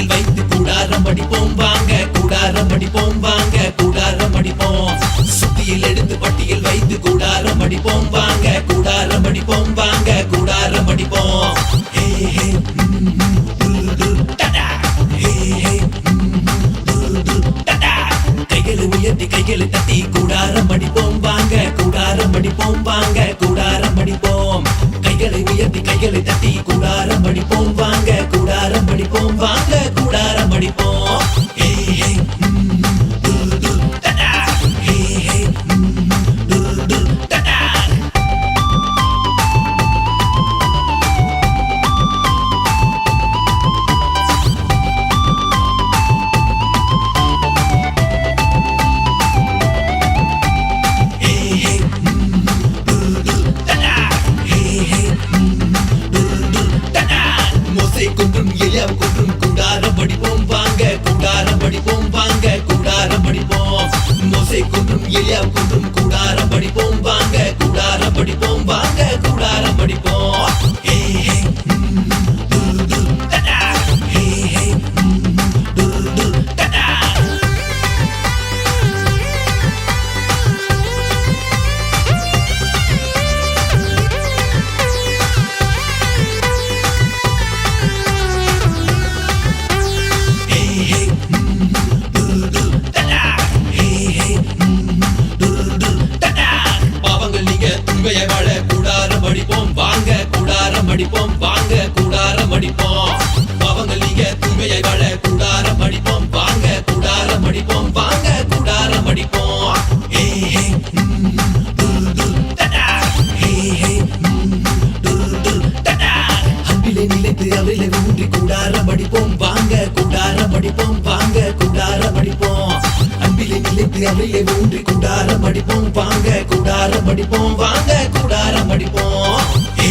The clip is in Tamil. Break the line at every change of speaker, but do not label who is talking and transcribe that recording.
பட்டியில் வைத்து கூடாரம் அடிப்போம் வாங்க, கூடாரம் அடிப்போம் வாங்க, கூடாரம் அடிப்போம். சுத்தியில் எடுத்து பட்டியில் வைத்து கூடாரம் அடிப்போம் வாங்க, கூடாரம் அடிப்போம் வாங்க, கூடாரம் அடிப்போம். ஹே ஹே டடா, ஹே ஹே டடா. கைகளை உயர்த்தி கைகளை தட்டி கூடாரம் அடிப்போம் வாங்க, கூடாரம் அடிப்போம் வாங்க, கூடாரம் அடிப்போம். கைகளை உயர்த்தி கைகளை தட்டி கூடாரம் அடிப்போம் வாங்க, கூடாரம் அடிப்போம் வாங்க, கூடாரம் அடிப்போம். ஹே ஹே டடா, ஹே ஹே டடா. கொன்றும் எலியாவை கொன்றும் கூடாரம் அடிப்போம் வாங்க, கூடாரம் அடிப்போம் வாங்க, கூடாரம் அடிப்போம். மோசே கொன்றும் எலியாவை கொன்றும் கூடாரம் அடிப்போம் வாங்க, கூடாரம் அடிப்போம் வாங்க, கூடாரம் அடிப்போம். ஹே ஹே டடா, ஹே ஹே டடா. உண்மையை வாழ கூடாரம் அடிப்போம் வாங்க, கூடாரம் அடிப்போம் வாங்க, கூடாரம் அடிப்போம். பாவங்கள் நீங்க தூய்மையை வாழ கூடாரம் அடிப்போம் வாங்க, கூடாரம் அடிப்போம் வாங்க, கூடாரம் அடிப்போம். ஹே ஹே டடா, ஹே ஹே டடா. அன்பிலே நிலைத்து அவரிலே ஊன்றி கூடாரம் அடிப்போம் வாங்க, கூடாரம் அடிப்போம் வாங்க, கூடாரம் அடிப்போம். அன்பிலே நிலைத்து அவரிலே ஊன்றி கூடாரம் அடிப்போம் வாங்க, கூடாரம் அடிப்போம் வாங்க, கூடாரம் அடிப்போம். ஹே